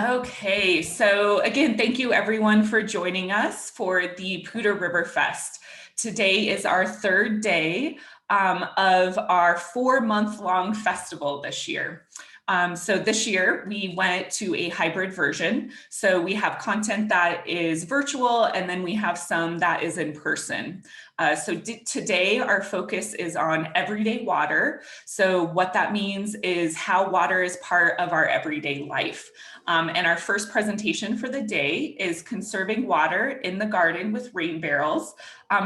Okay, so again, thank you everyone for joining us for the Pewter River Fest. Today is our third day of our 4-month-long festival this year. So this year we went to a hybrid version. So we have content that is virtual and then we have some that is in person. Today our focus is on everyday water. So what that means is how water is part of our everyday life. And our first presentation for the day is Conserving Water in the Garden with Rain Barrels,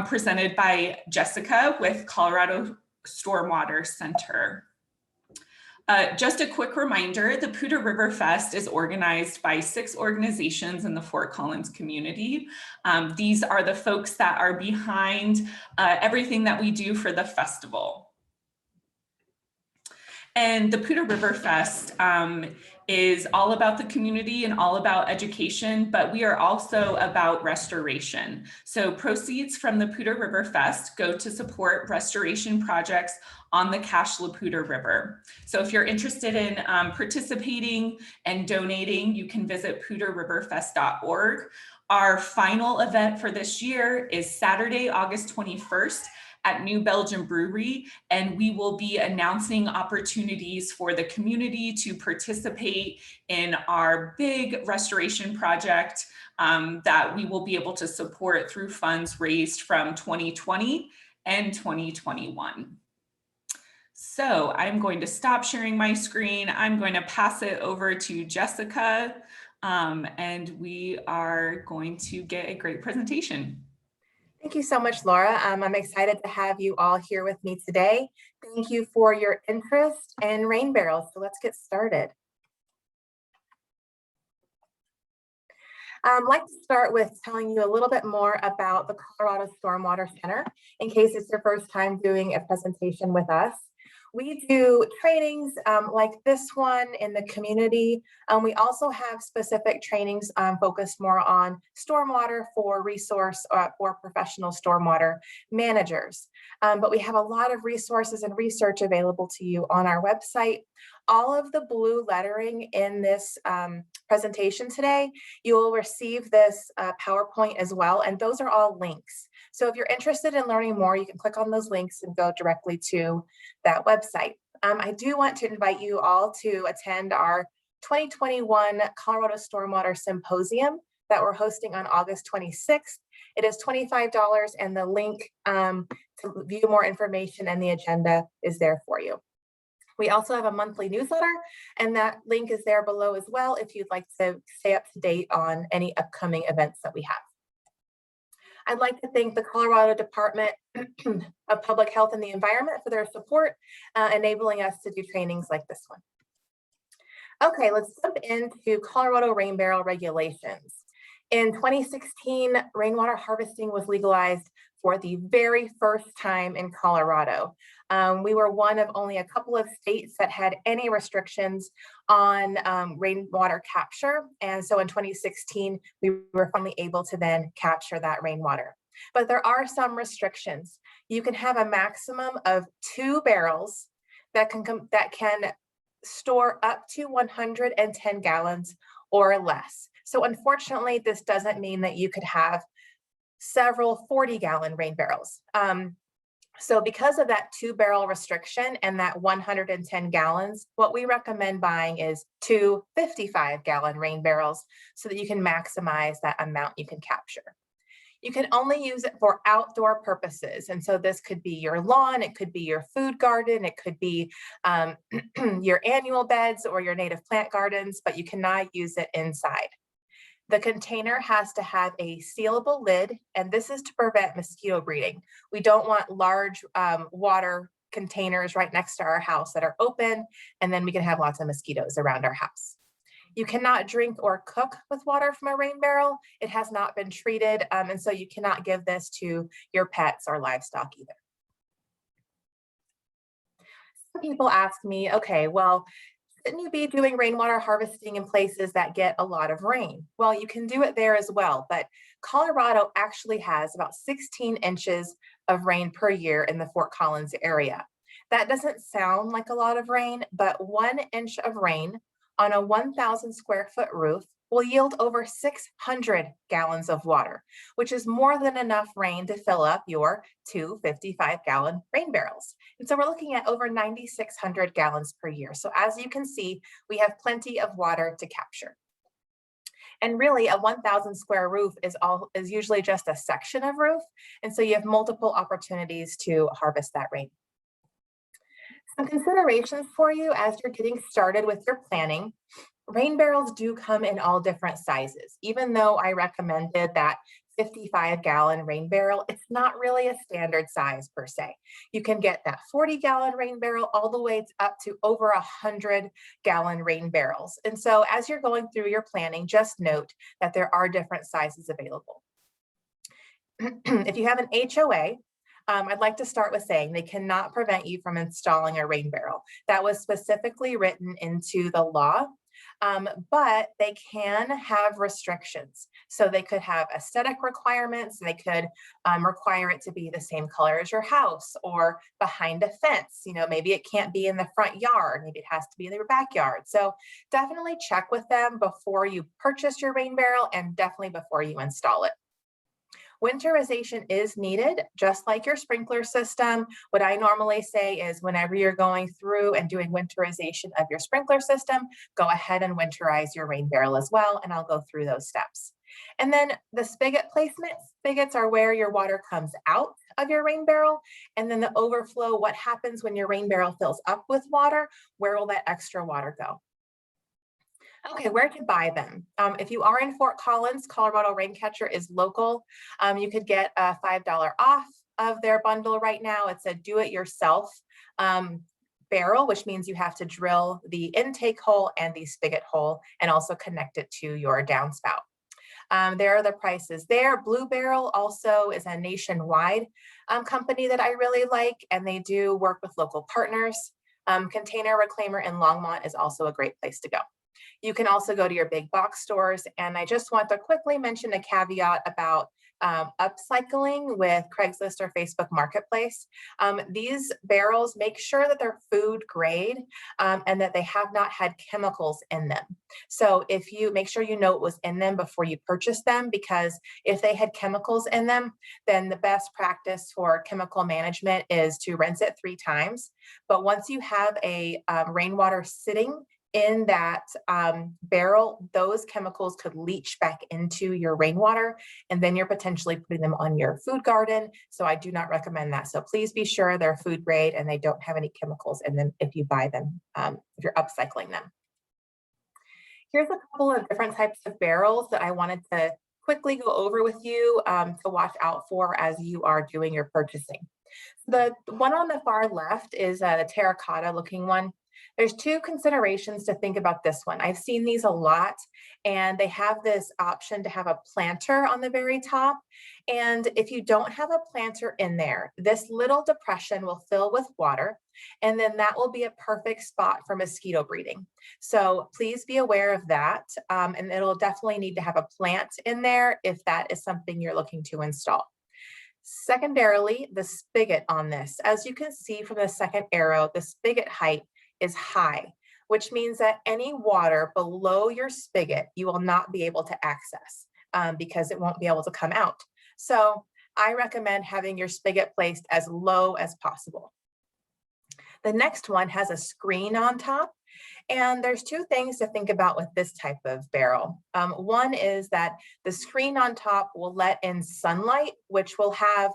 presented by Jessica with Colorado Stormwater Center. Just a quick reminder, the Pewter River Fest is organized by 6 organizations in the Fort Collins community. These are the folks that are behind everything that we do for the festival. And the Pewter River Fest is all about the community and all about education, but we are also about restoration. So proceeds from the Pewter River Fest go to support restoration projects on the Cache La Pewter River. So if you're interested in participating and donating, you can visit pewterriverfest.org. Our final event for this year is Saturday, August 21st at New Belgium Brewery, and we will be announcing opportunities for the community to participate in our big restoration project that we will be able to support through funds raised from 2020 and 2021. So I'm going to stop sharing my screen. I'm going to pass it over to Jessica, and we are going to get a great presentation. Thank you so much, Laura. I'm excited to have you all here with me today. Thank you for your interest in rain barrels. So let's get started. I'd like to start with telling you a little bit more about the Colorado Stormwater Center, in case it's your first time doing a presentation with us. We do trainings like this one in the community. We also have specific trainings focused more on stormwater for resource or professional stormwater managers. But we have a lot of resources and research available to you on our website. All of the blue lettering in this presentation today, you will receive this PowerPoint as well, and those are all links. So if you're interested in learning more, you can click on those links and go directly to that website. I do want to invite you all to attend our 2021 Colorado Stormwater Symposium that we're hosting on August 26th. It is $25, and the link to view more information and the agenda is there for you. We also have a monthly newsletter, and that link is there below as well if you'd like to stay up to date on any upcoming events that we have. I'd like to thank the Colorado Department of Public Health and the Environment for their support, enabling us to do trainings like this one. Okay, let's jump into Colorado rain barrel regulations. In 2016, rainwater harvesting was legalized for the very first time in Colorado. We were one of only a couple of states that had any restrictions on rainwater capture. And so in 2016, we were finally able to then capture that rainwater. But there are some restrictions. You can have a maximum of 2 barrels that can store up to 110 gallons or less. So unfortunately, this doesn't mean that you could have several 40-gallon rain barrels. So because of that 2-barrel restriction and that 110 gallons, what we recommend buying is 2 55-gallon rain barrels so that you can maximize that amount you can capture. You can only use it for outdoor purposes. And so this could be your lawn, it could be your food garden, it could be your annual beds or your native plant gardens, but you cannot use it inside. The container has to have a sealable lid, and this is to prevent mosquito breeding. We don't want large water containers right next to our house that are open, and then we can have lots of mosquitoes around our house. You cannot drink or cook with water from a rain barrel. It has not been treated, and so you cannot give this to your pets or livestock either. Some people ask me, okay, well, shouldn't you be doing rainwater harvesting in places that get a lot of rain? Well, you can do it there as well, but Colorado actually has about 16 inches of rain per year in the Fort Collins area. That doesn't sound like a lot of rain, but 1 inch of rain on a 1,000 square foot roof will yield over 600 gallons of water, which is more than enough rain to fill up your two 55-gallon rain barrels. And so we're looking at over 9,600 gallons per year. So as you can see, we have plenty of water to capture. And really, a 1,000 square roof is usually just a section of roof. And so you have multiple opportunities to harvest that rain. Some considerations for you as you're getting started with your planning. Rain barrels do come in all different sizes. Even though I recommended that 55-gallon rain barrel, it's not really a standard size per se. You can get that 40-gallon rain barrel all the way up to over 100-gallon rain barrels. And so as you're going through your planning, just note that there are different sizes available. If you have an HOA, I'd like to start with saying they cannot prevent you from installing a rain barrel. That was specifically written into the law. But they can have restrictions. So they could have aesthetic requirements. They could require it to be the same color as your house or behind a fence. You know, maybe it can't be in the front yard. Maybe it has to be in your backyard. So definitely check with them before you purchase your rain barrel and definitely before you install it. Winterization is needed, just like your sprinkler system. What I normally say is whenever you're going through and doing winterization of your sprinkler system, go ahead and winterize your rain barrel as well, and I'll go through those steps. And then the spigot placement. Spigots are where your water comes out of your rain barrel, and then the overflow, what happens when your rain barrel fills up with water, where will that extra water go? Okay, where to buy them? If you are in Fort Collins, Colorado Raincatcher is local. You could get a $5 off of their bundle right now. It's a do-it-yourself barrel, which means you have to drill the intake hole and the spigot hole and also connect it to your downspout. There are the prices there. Blue Barrel also is a nationwide company that I really like, and they do work with local partners. Container Reclaimer in Longmont is also a great place to go. You can also go to your big box stores. And I just want to quickly mention a caveat about upcycling with Craigslist or Facebook Marketplace. These barrels, make sure that they're food grade and that they have not had chemicals in them. So if you make sure you know what was in them before you purchase them, because if they had chemicals in them, then the best practice for chemical management is to rinse it 3 times. But once you have a rainwater sitting in that barrel, those chemicals could leach back into your rainwater, and then you're potentially putting them on your food garden. So I do not recommend that. So please be sure they're food grade and they don't have any chemicals in them if you buy them, if you're upcycling them. Here's a couple of different types of barrels that I wanted to quickly go over with you to watch out for as you are doing your purchasing. The one on the far left is the terracotta looking one. There's 2 considerations to think about this one. I've seen these a lot, and they have this option to have a planter on the very top. And if you don't have a planter in there, this little depression will fill with water, and then that will be a perfect spot for mosquito breeding. So please be aware of that. And it'll definitely need to have a plant in there if that is something you're looking to install. Secondarily, the spigot on this. As you can see from the second arrow, the spigot height is high, which means that any water below your spigot, you will not be able to access because it won't be able to come out. So I recommend having your spigot placed as low as possible. The next one has a screen on top. And there's 2 things to think about with this type of barrel. One is that the screen on top will let in sunlight, which will have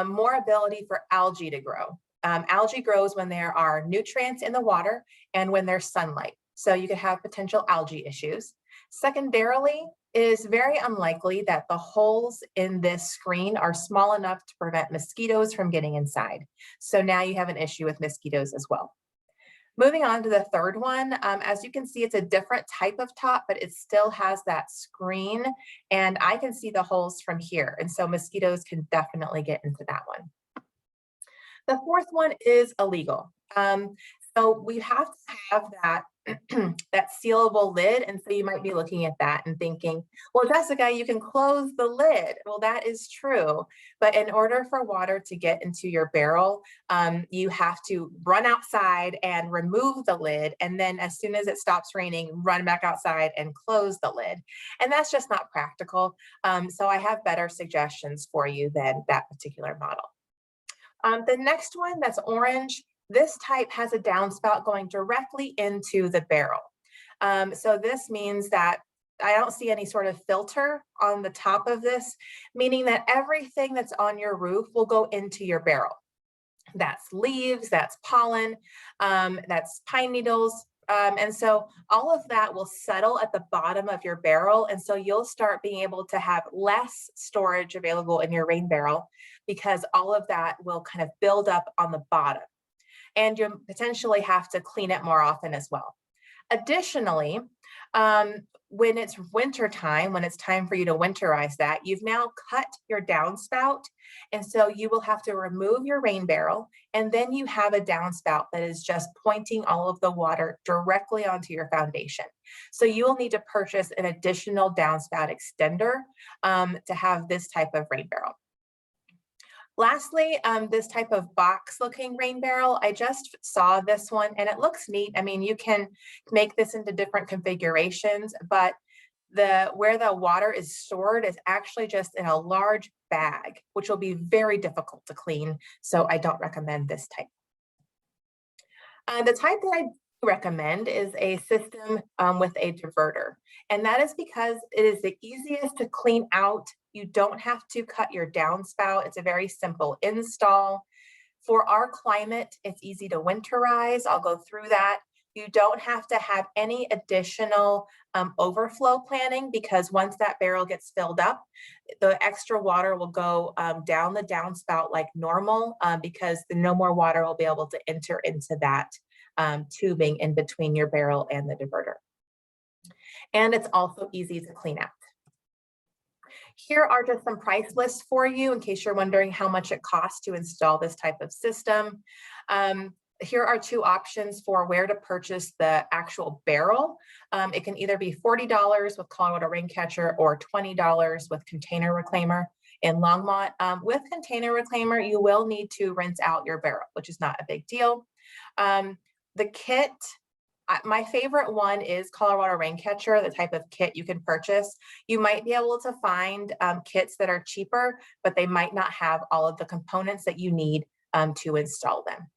more ability for algae to grow. Algae grows when there are nutrients in the water and when there's sunlight. So you could have potential algae issues. Secondarily, it is very unlikely that the holes in this screen are small enough to prevent mosquitoes from getting inside. So now you have an issue with mosquitoes as well. Moving on to the third one, as you can see, it's a different type of top, but it still has that screen, and I can see the holes from here. And so mosquitoes can definitely get into that one. The fourth one is illegal. So we have to have that that sealable lid. And so you might be looking at that and thinking, well, Jessica, you can close the lid. Well, that is true. But in order for water to get into your barrel, you have to run outside and remove the lid. And then as soon as it stops raining, run back outside and close the lid. And that's just not practical. So I have better suggestions for you than that particular model. The next one that's orange, this type has a downspout going directly into the barrel. So this means that I don't see any sort of filter on the top of this, meaning that everything that's on your roof will go into your barrel. That's leaves, that's pollen, that's pine needles. And so all of that will settle at the bottom of your barrel. And so you'll start being able to have less storage available in your rain barrel because all of that will kind of build up on the bottom. And you potentially have to clean it more often as well. Additionally, when it's winter time, when it's time for you to winterize that, you've now cut your downspout. And so you will have to remove your rain barrel. And then you have a downspout that is just pointing all of the water directly onto your foundation. So you will need to purchase an additional downspout extender to have this type of rain barrel. Lastly, this type of box looking rain barrel, I just saw this one and it looks neat. I mean, you can make this into different configurations, but where the water is stored is actually just in a large bag, which will be very difficult to clean. So I don't recommend this type. The type that I recommend is a system with a diverter. And that is because it is the easiest to clean out. You don't have to cut your downspout. It's a very simple install. For our climate, it's easy to winterize. I'll go through that. You don't have to have any additional overflow planning because once that barrel gets filled up, the extra water will go down the downspout like normal because no more water will be able to enter into that tubing in between your barrel and the diverter. And it's also easy to clean out. Here are just some price lists for you in case you're wondering how much it costs to install this type of system. Here are two options for where to purchase the actual barrel. It can either be $40 with Colorado Raincatcher or $20 with Container Reclaimer in Longmont. With Container Reclaimer, you will need to rinse out your barrel, which is not a big deal. The kit, my favorite one is Colorado Raincatcher, the type of kit you can purchase. You might be able to find kits that are cheaper, but they might not have all of the components that you need to install them.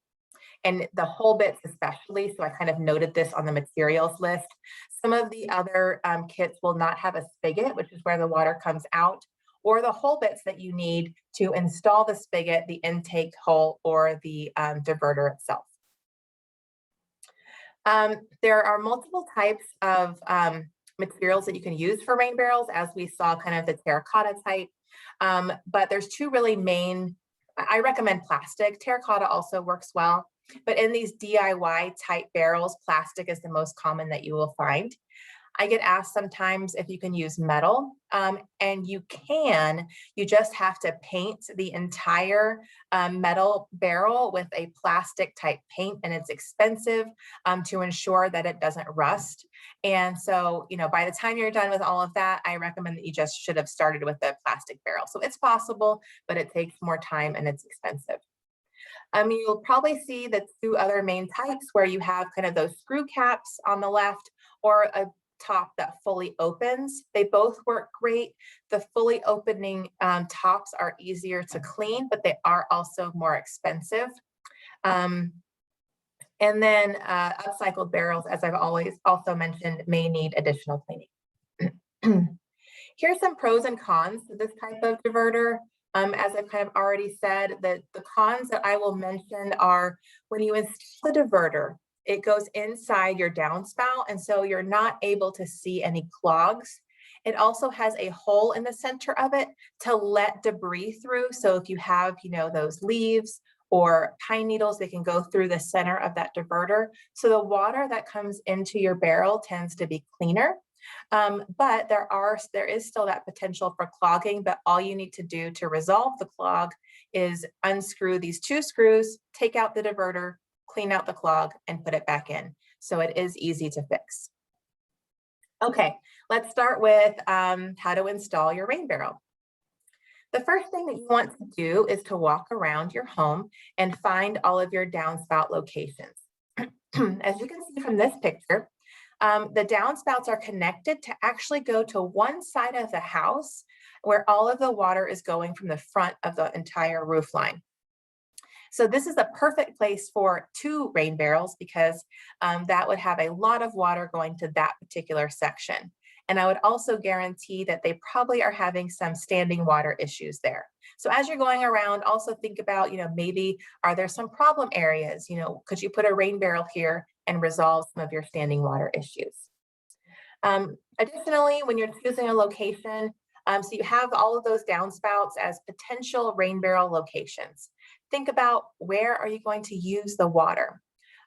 And the whole bits especially, so I kind of noted this on the materials list. Some of the other kits will not have a spigot, which is where the water comes out, or the whole bits that you need to install the spigot, the intake hole, or the diverter itself. There are multiple types of materials that you can use for rain barrels, as we saw kind of the terracotta type, but there's two really main. I recommend plastic. Terracotta also works well, but in these DIY type barrels, plastic is the most common that you will find. I get asked sometimes if you can use metal, and you can. You just have to paint the entire metal barrel with a plastic type paint, and it's expensive to ensure that it doesn't rust. And so, by the time you're done with all of that, I recommend that you just should have started with the plastic barrel. So it's possible, but it takes more time and it's expensive. You'll probably see the two other main types where you have kind of those screw caps on the left or a top that fully opens. They both work great. The fully opening tops are easier to clean, but they are also more expensive. And then upcycled barrels, as I've always also mentioned, may need additional cleaning. Here's some pros and cons to this type of diverter. As I've kind of already said, the cons that I will mention are when you install the diverter, it goes inside your downspout, and so you're not able to see any clogs. It also has a hole in the center of it to let debris through. So if you have, those leaves or pine needles, they can go through the center of that diverter. So the water that comes into your barrel tends to be cleaner. But there is still that potential for clogging, but all you need to do to resolve the clog is unscrew these two screws, take out the diverter, clean out the clog, and put it back in. So it is easy to fix. Okay, let's start with how to install your rain barrel. The first thing that you want to do is to walk around your home and find all of your downspout locations. As you can see from this picture, the downspouts are connected to actually go to one side of the house where all of the water is going from the front of the entire roof line. So this is a perfect place for 2 rain barrels because that would have a lot of water going to that particular section. And I would also guarantee that they probably are having some standing water issues there. So as you're going around, also think about, maybe are there some problem areas? Could you put a rain barrel here and resolve some of your standing water issues? Additionally, when you're choosing a location, so you have all of those downspouts as potential rain barrel locations. Think about where are you going to use the water,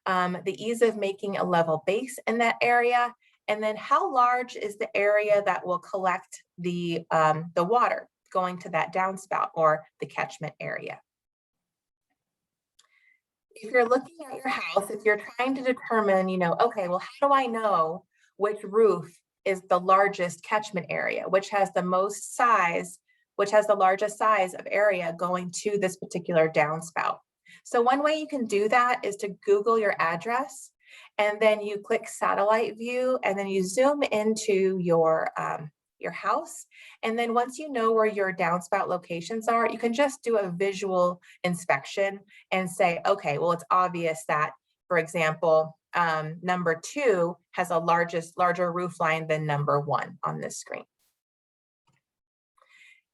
the ease of making a level base in that area, and then how large is the area that will collect the water going to that downspout or the catchment area. If you're looking at your house, if you're trying to determine, okay, well, how do I know which roof is the largest catchment area, which has the most size, which has the largest size of area going to this particular downspout? So one way you can do that is to Google your address, and then you click satellite view, and then you zoom into your house. And then once you know where your downspout locations are, you can just do a visual inspection and say, okay, well, it's obvious that, for example, number 2 has a larger roof line than number 1 on this screen.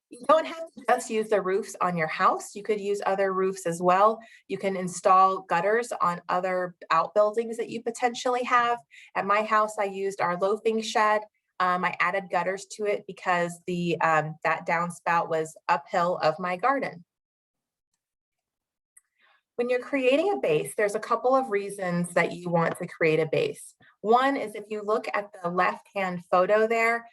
You don't have to just use the roofs on your house. You could use other roofs as well. You can install gutters on other outbuildings that you potentially have. At my house, I used our loafing shed. I added gutters to it because that downspout was uphill of my garden. When you're creating a base, there's a couple of reasons that you want to create a base. One is if you look at the left-hand photo there,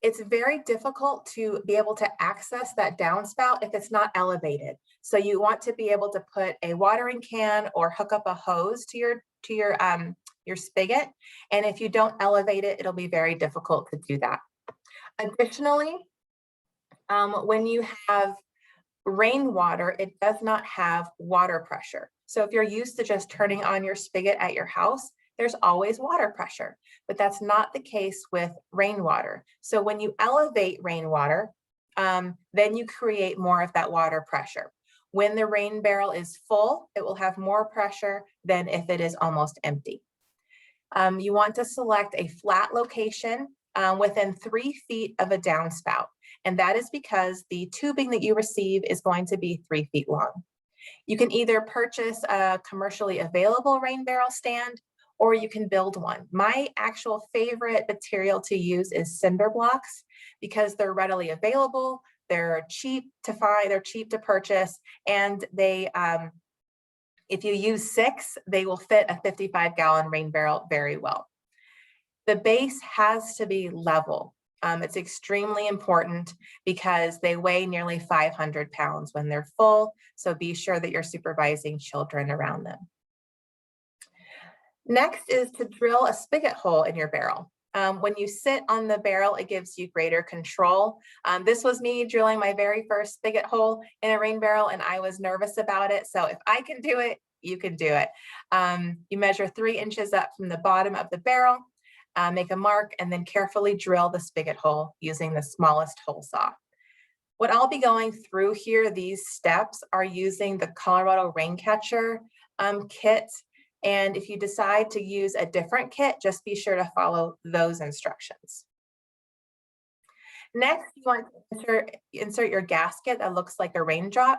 it's very difficult to be able to access that downspout if it's not elevated. So you want to be able to put a watering can or hook up a hose to your spigot. And if you don't elevate it, it'll be very difficult to do that. Additionally, when you have rainwater, it does not have water pressure. So if you're used to just turning on your spigot at your house, there's always water pressure, but that's not the case with rainwater. So when you elevate rainwater, then you create more of that water pressure. When the rain barrel is full, it will have more pressure than if it is almost empty. You want to select a flat location within 3 feet of a downspout. And that is because the tubing that you receive is going to be 3 feet long. You can either purchase a commercially available rain barrel stand, or you can build one. My actual favorite material to use is cinder blocks because they're readily available, they're cheap to find, they're cheap to purchase, and they, if you use 6, they will fit a 55-gallon rain barrel very well. The base has to be level. It's extremely important because they weigh nearly 500 pounds when they're full, so be sure that you're supervising children around them. Next is to drill a spigot hole in your barrel. When you sit on the barrel, it gives you greater control. This was me drilling my very first spigot hole in a rain barrel, and I was nervous about it. So if I can do it, you can do it. You measure 3 inches up from the bottom of the barrel, make a mark, and then carefully drill the spigot hole using the smallest hole saw. What I'll be going through here, these steps, are using the Colorado Raincatcher kit. And if you decide to use a different kit, just be sure to follow those instructions. Next, you want to insert your gasket that looks like a raindrop.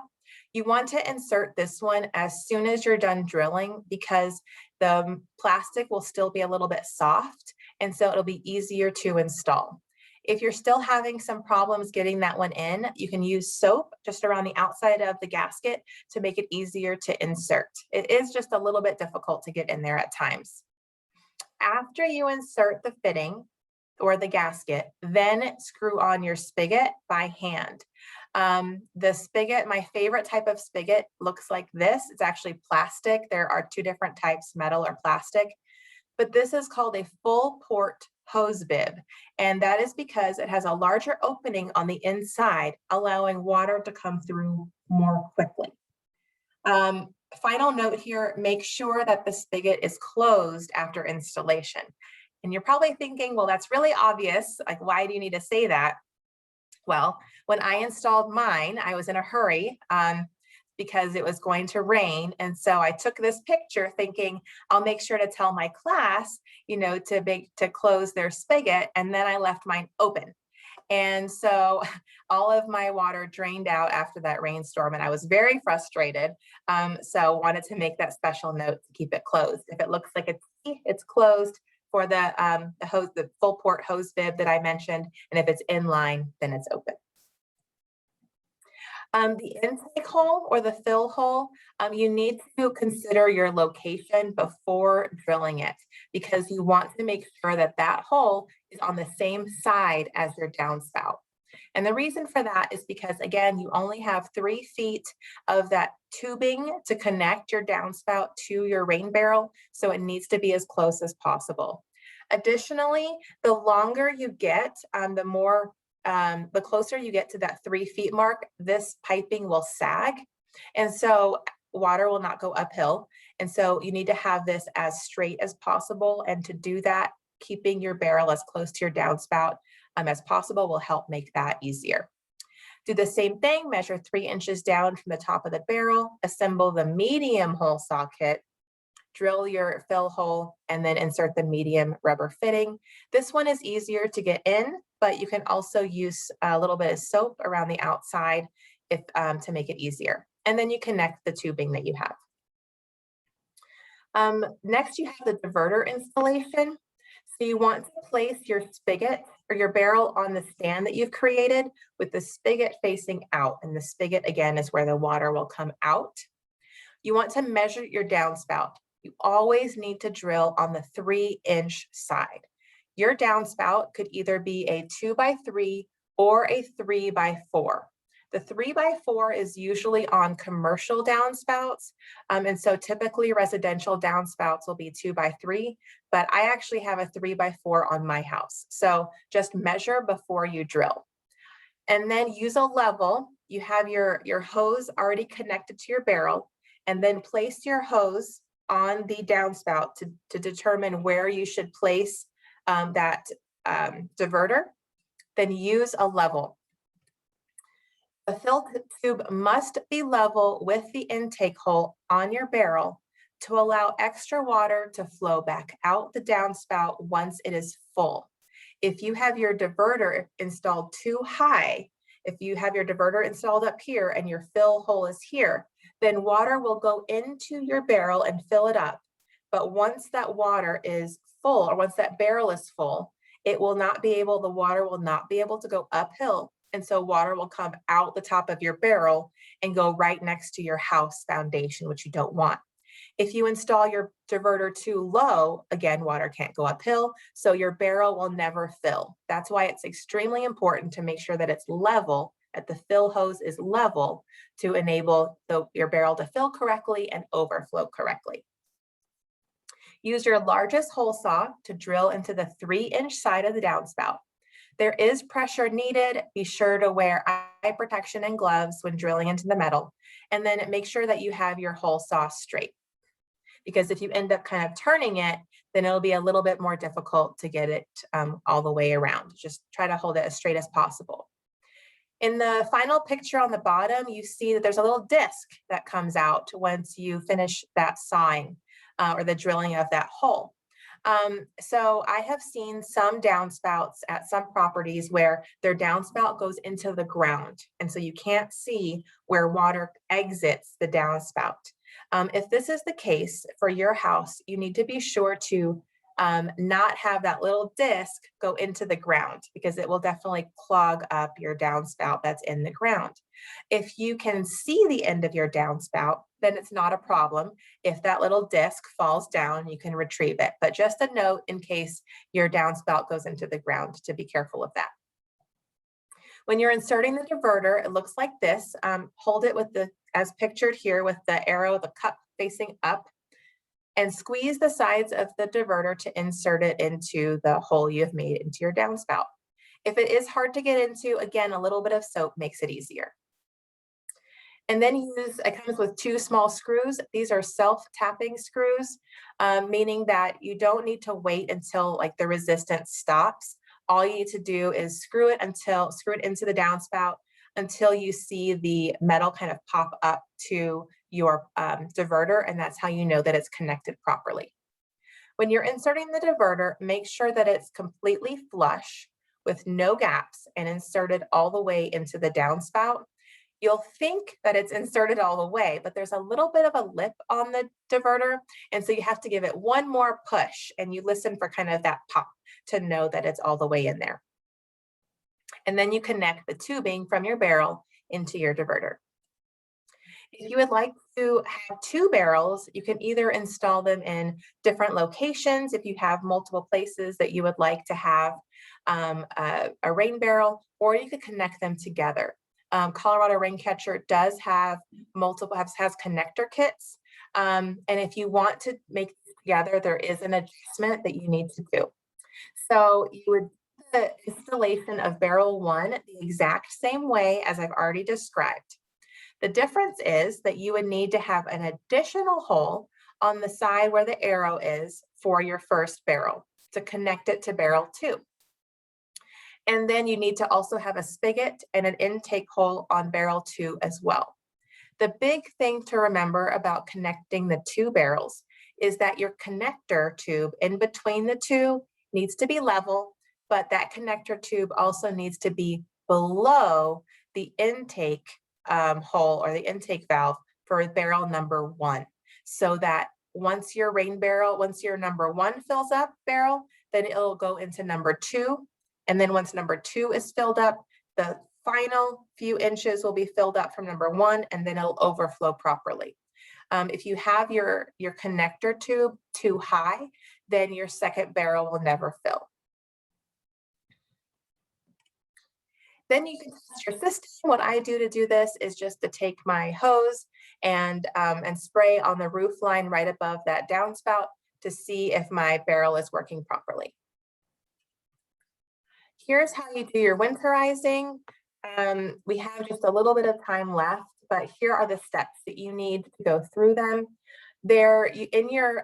You want to insert this one as soon as you're done drilling because the plastic will still be a little bit soft, and so it'll be easier to install. If you're still having some problems getting that one in, you can use soap just around the outside of the gasket to make it easier to insert. It is just a little bit difficult to get in there at times. After you insert the fitting or the gasket, then screw on your spigot by hand. The spigot, my favorite type of spigot, looks like this. It's actually plastic. There are 2 different types, metal or plastic. but this is called a full port hose bib. And that is because it has a larger opening on the inside, allowing water to come through more quickly. Final note here, make sure that the spigot is closed after installation. And you're probably thinking, well, that's really obvious. Like, why do you need to say that? Well, when I installed mine, I was in a hurry because it was going to rain. And so I took this picture thinking I'll make sure to tell my class, to close their spigot. And then I left mine open. And so all of my water drained out after that rainstorm, and I was very frustrated. So wanted to make that special note to keep it closed. If it looks like it's closed for the full port hose bib that I mentioned, and if it's in line, then it's open. The intake hole or the fill hole, you need to consider your location before drilling it, because you want to make sure that that hole is on the same side as your downspout. And the reason for that is because, again, you only have 3 feet of that tubing to connect your downspout to your rain barrel, so it needs to be as close as possible. Additionally, the longer you get, the closer you get to that 3 feet mark, this piping will sag. And so water will not go uphill. And so you need to have this as straight as possible. And to do that, keeping your barrel as close to your downspout as possible will help make that easier. Do the same thing, measure 3 inches down from the top of the barrel, assemble the medium hole saw kit, drill your fill hole, and then insert the medium rubber fitting. This one is easier to get in, but you can also use a little bit of soap around the outside to make it easier. And then you connect the tubing that you have. Next, you have the diverter installation. So you want to place your spigot or your barrel on the stand that you've created with the spigot facing out. And the spigot, again, is where the water will come out. You want to measure your downspout. You always need to drill on the 3-inch side. Your downspout could either be a 2x3 or a 3x4. The 3x4 is usually on commercial downspouts. And so typically residential downspouts will be 2x3, but I actually have a 3x4 on my house. So just measure before you drill. And then use a level. You have your hose already connected to your barrel, and then place your hose on the downspout to determine where you should place that diverter. Then use a level. The fill tube must be level with the intake hole on your barrel to allow extra water to flow back out the downspout once it is full. If you have your diverter installed too high, if you have your diverter installed up here and your fill hole is here, then water will go into your barrel and fill it up. But once that water is full, or once that barrel is full, the water will not be able to go uphill. And so water will come out the top of your barrel and go right next to your house foundation, which you don't want. If you install your diverter too low, again, water can't go uphill, so your barrel will never fill. That's why it's extremely important to make sure that it's level, that the fill hose is level to enable your barrel to fill correctly and overflow correctly. Use your largest hole saw to drill into the 3-inch side of the downspout. There is pressure needed. Be sure to wear eye protection and gloves when drilling into the metal, and then make sure that you have your hole saw straight. Because if you end up kind of turning it, then it'll be a little bit more difficult to get it all the way around. Just try to hold it as straight as possible. In the final picture on the bottom, you see that there's a little disc that comes out once you finish that sawing or the drilling of that hole. So I have seen some downspouts at some properties where their downspout goes into the ground. And so you can't see where water exits the downspout. If this is the case for your house, you need to be sure to not have that little disc go into the ground, because it will definitely clog up your downspout that's in the ground. If you can see the end of your downspout, then it's not a problem. If that little disc falls down, you can retrieve it. But just a note in case your downspout goes into the ground, to be careful of that. When you're inserting the diverter, it looks like this. Hold it with as pictured here, with the arrow, the cup facing up. and squeeze the sides of the diverter to insert it into the hole you've made into your downspout. If it is hard to get into, again, a little bit of soap makes it easier. And then it comes with 2 small screws. These are self-tapping screws, meaning that you don't need to wait until like the resistance stops. All you need to do is screw it into the downspout until you see the metal kind of pop up to your diverter, and that's how you know that it's connected properly. When you're inserting the diverter, make sure that it's completely flush with no gaps and inserted all the way into the downspout. You'll think that it's inserted all the way, but there's a little bit of a lip on the diverter, and so you have to give it one more push, and you listen for kind of that pop to know that it's all the way in there. And then you connect the tubing from your barrel into your diverter. If you would like to have 2 barrels, you can either install them in different locations if you have multiple places that you would like to have a rain barrel, or you could connect them together. Colorado Raincatcher does have has connector kits. And if you want to make it together, there is an adjustment that you need to do. So you would do the installation of barrel 1 the exact same way as I've already described. The difference is that you would need to have an additional hole on the side where the arrow is for your first barrel to connect it to barrel 2. And then you need to also have a spigot and an intake hole on barrel 2 as well. The big thing to remember about connecting the 2 barrels is that your connector tube in between the 2 needs to be level, but that connector tube also needs to be below the intake hole or the intake valve for barrel number 1, so that once your number 1 fills up barrel, then it'll go into number 2. And then once number 2 is filled up, the final few inches will be filled up from number 1, and then it'll overflow properly. If you have your connector tube too high, then your second barrel will never fill. Then you can test your system. What I do to do this is just to take my hose and spray on the roof line right above that downspout to see if my barrel is working properly. Here's how you do your winterizing. We have just a little bit of time left, but here are the steps that you need to go through them. In your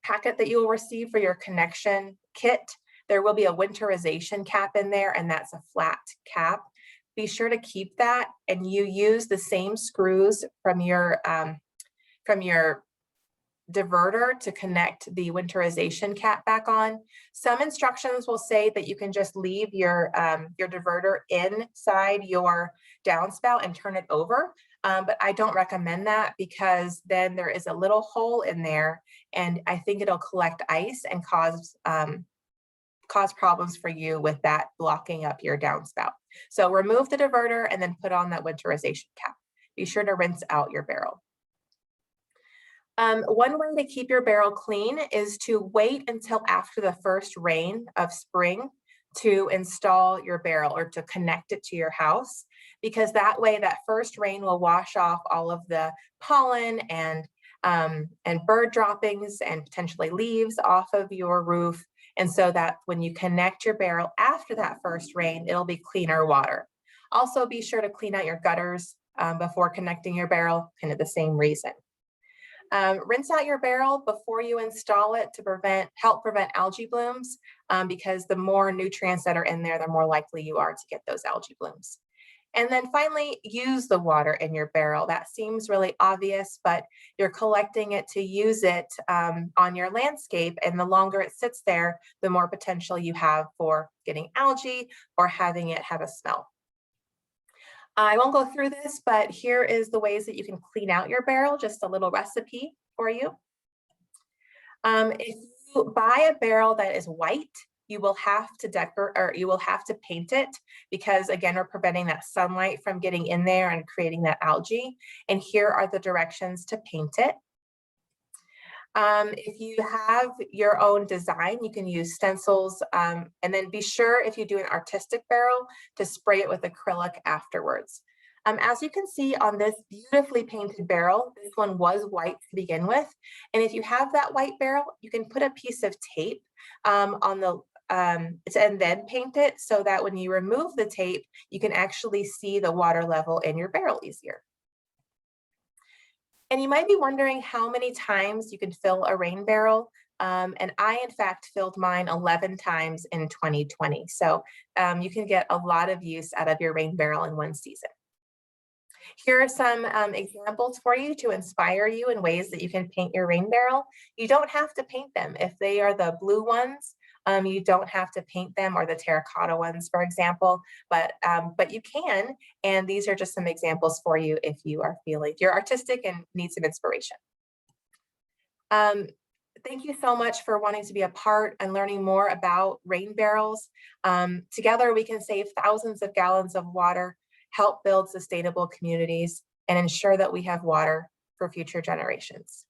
packet that you will receive for your connection kit, there will be a winterization cap in there, and that's a flat cap. Be sure to keep that, and you use the same screws from your diverter to connect the winterization cap back on. Some instructions will say that you can just leave your diverter inside your downspout and turn it over, but I don't recommend that because then there is a little hole in there, and I think it'll collect ice and cause problems for you with that blocking up your downspout. So remove the diverter and then put on that winterization cap. Be sure to rinse out your barrel. One way to keep your barrel clean is to wait until after the first rain of spring to install your barrel or to connect it to your house, because that way that first rain will wash off all of the pollen and bird droppings and potentially leaves off of your roof. And so that when you connect your barrel after that first rain, it'll be cleaner water. Also be sure to clean out your gutters before connecting your barrel, kind of the same reason. Rinse out your barrel before you install it to help prevent algae blooms, because the more nutrients that are in there, the more likely you are to get those algae blooms. And then finally, use the water in your barrel. That seems really obvious, but you're collecting it to use it on your landscape, and the longer it sits there, the more potential you have for getting algae or having it have a smell. I won't go through this, but here is the ways that you can clean out your barrel, just a little recipe for you. If you buy a barrel that is white, you will have to paint it, because again, we're preventing that sunlight from getting in there and creating that algae. And here are the directions to paint it. If you have your own design, you can use stencils, and then be sure, if you do an artistic barrel, to spray it with acrylic afterwards. As you can see on this beautifully painted barrel, this one was white to begin with. And if you have that white barrel, you can put a piece of tape on the and then paint it so that when you remove the tape, you can actually see the water level in your barrel easier. And you might be wondering how many times you can fill a rain barrel. And I, in fact, filled mine 11 times in 2020. So you can get a lot of use out of your rain barrel in one season. Here are some examples for you to inspire you in ways that you can paint your rain barrel. You don't have to paint them. If they are the blue ones, you don't have to paint them, or the terracotta ones, for example, but you can. And these are just some examples for you if you're artistic and need some inspiration. Thank you so much for wanting to be a part and learning more about rain barrels. Together, we can save thousands of gallons of water, help build sustainable communities, and ensure that we have water for future generations.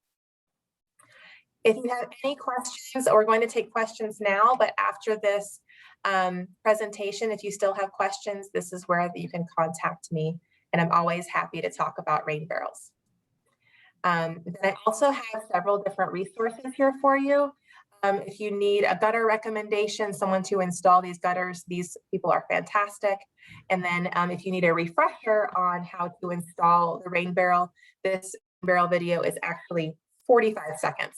If you have any questions, we're going to take questions now, but after this presentation, if you still have questions, this is where you can contact me, and I'm always happy to talk about rain barrels. Then I also have several different resources here for you. If you need a gutter recommendation, someone to install these gutters, these people are fantastic. And then if you need a refresher on how to install the rain barrel, this barrel video is actually 45 seconds.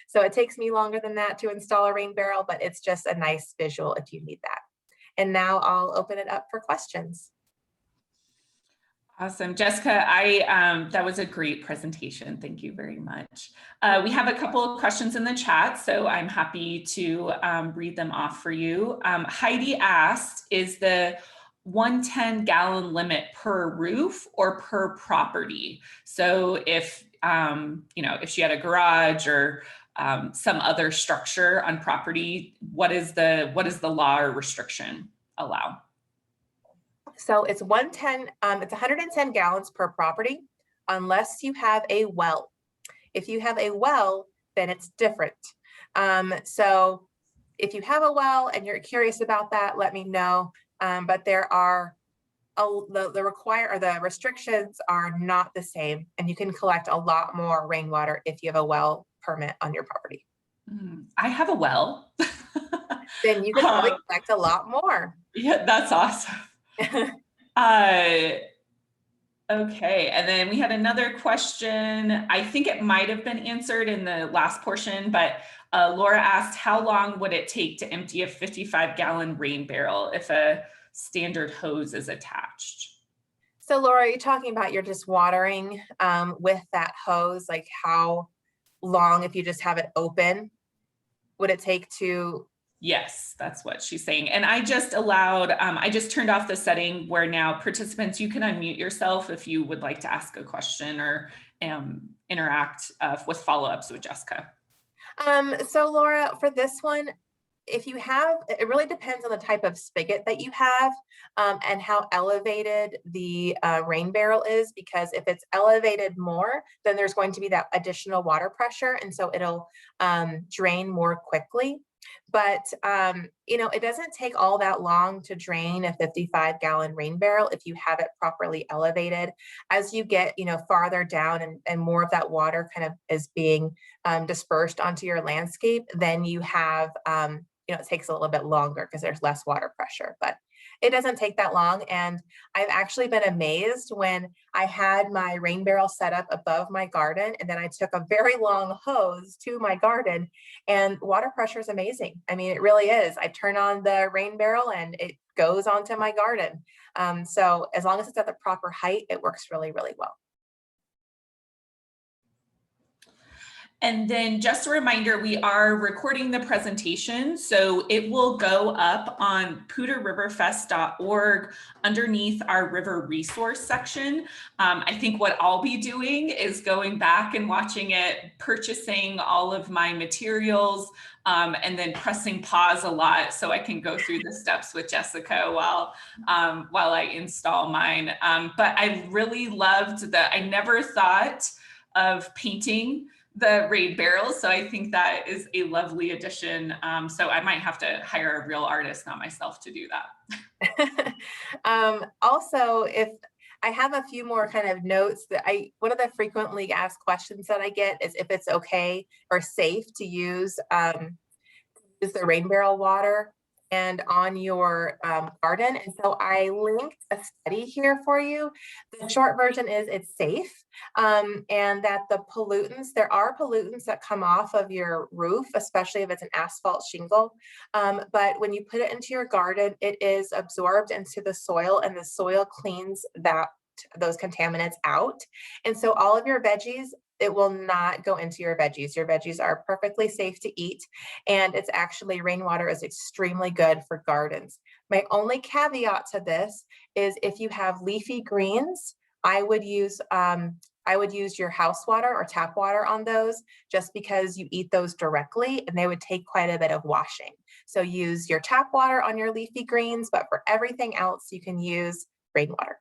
So it takes me longer than that to install a rain barrel, but it's just a nice visual if you need that. And now I'll open it up for questions. Awesome, Jessica, that was a great presentation. Thank you very much. We have a couple of questions in the chat, so I'm happy to read them off for you. Heidi asked, is the 110 gallon limit per roof or per property? So if, if she had a garage or some other structure on property, what is the law or restriction allow? So it's 110 gallons per property, unless you have a well. If you have a well, then it's different. So if you have a well and you're curious about that, let me know. But there are the restrictions are not the same, and you can collect a lot more rainwater if you have a well permit on your property. I have a well. Then you can probably collect a lot more. Yeah, that's awesome. Okay, and then we had another question. I think it might have been answered in the last portion, but Laura asked, how long would it take to empty a 55-gallon rain barrel if a standard hose is attached? So Laura, you're talking about you're just watering with that hose, like how long, if you just have it open, would it take to? Yes, that's what she's saying. And I just allowed, I just turned off the setting where now participants, you can unmute yourself if you would like to ask a question or interact with follow-ups with Jessica. So Laura, for this one, if you have, it really depends on the type of spigot that you have and how elevated the rain barrel is, because if it's elevated more, then there's going to be that additional water pressure. And so it'll drain more quickly. But, it doesn't take all that long to drain a 55-gallon rain barrel if you have it properly elevated. As you get, farther down and more of that water kind of is being dispersed onto your landscape, then you have, it takes a little bit longer because there's less water pressure, but it doesn't take that long. And I've actually been amazed when I had my rain barrel set up above my garden, and then I took a very long hose to my garden, and water pressure is amazing. I mean, it really is. I turn on the rain barrel and it goes onto my garden. So as long as it's at the proper height, it works really, really well. And then just a reminder, we are recording the presentation, so it will go up on pewterriverfest.org underneath our river resource section. I think what I'll be doing is going back and watching it, purchasing all of my materials, and then pressing pause a lot so I can go through the steps with Jessica while I install mine. But I really loved I never thought of painting the rain barrels, so I think that is a lovely addition. So I might have to hire a real artist, not myself, to do that. Also, if I have a few more kind of notes that one of the frequently asked questions that I get is if it's okay or safe to use the rain barrel water and on your garden. And so I linked a study here for you. The short version is it's safe, and that the pollutants, there are pollutants that come off of your roof, especially if it's an asphalt shingle. But when you put it into your garden, it is absorbed into the soil, and the soil cleans those contaminants out. And so all of your veggies, it will not go into your veggies. Your veggies are perfectly safe to eat. And it's actually, rainwater is extremely good for gardens. My only caveat to this is if you have leafy greens, I would use your house water or tap water on those, just because you eat those directly and they would take quite a bit of washing. So use your tap water on your leafy greens, but for everything else, you can use rainwater.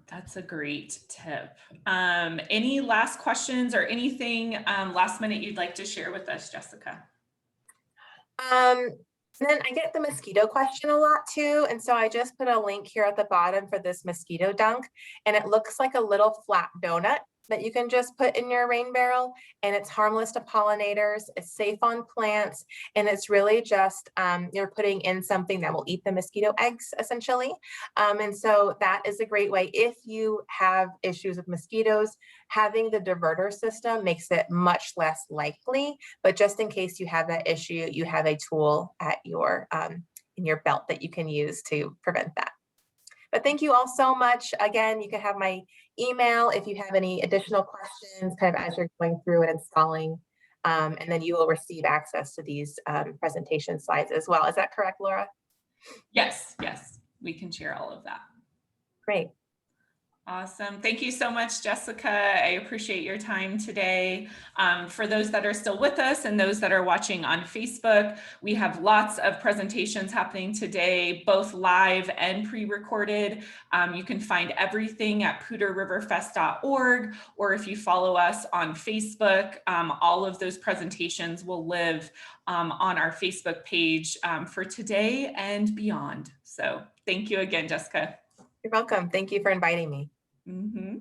That's a great tip. Any last questions or anything last minute you'd like to share with us, Jessica? Then I get the mosquito question a lot too. And so I just put a link here at the bottom for this mosquito dunk, and it looks like a little flat donut that you can just put in your rain barrel, and it's harmless to pollinators, it's safe on plants, and it's really just you're putting in something that will eat the mosquito eggs essentially. And so that is a great way. If you have issues with mosquitoes, having the diverter system makes it much less likely, but just in case you have that issue, you have a tool at your in your belt that you can use to prevent that. But thank you all so much. Again, you can have my email if you have any additional questions kind of as you're going through and installing. And then you will receive access to these presentation slides as well. Is that correct, Laura? Yes, yes, we can share all of that. Great. Awesome. Thank you so much, Jessica. I appreciate your time today. For those that are still with us and those that are watching on Facebook, we have lots of presentations happening today, both live and pre-recorded. You can find everything at pewterriverfest.org, or if you follow us on Facebook, all of those presentations will live on our Facebook page for today and beyond. So thank you again, Jessica. You're welcome. Thank you for inviting me. Mm-hmm.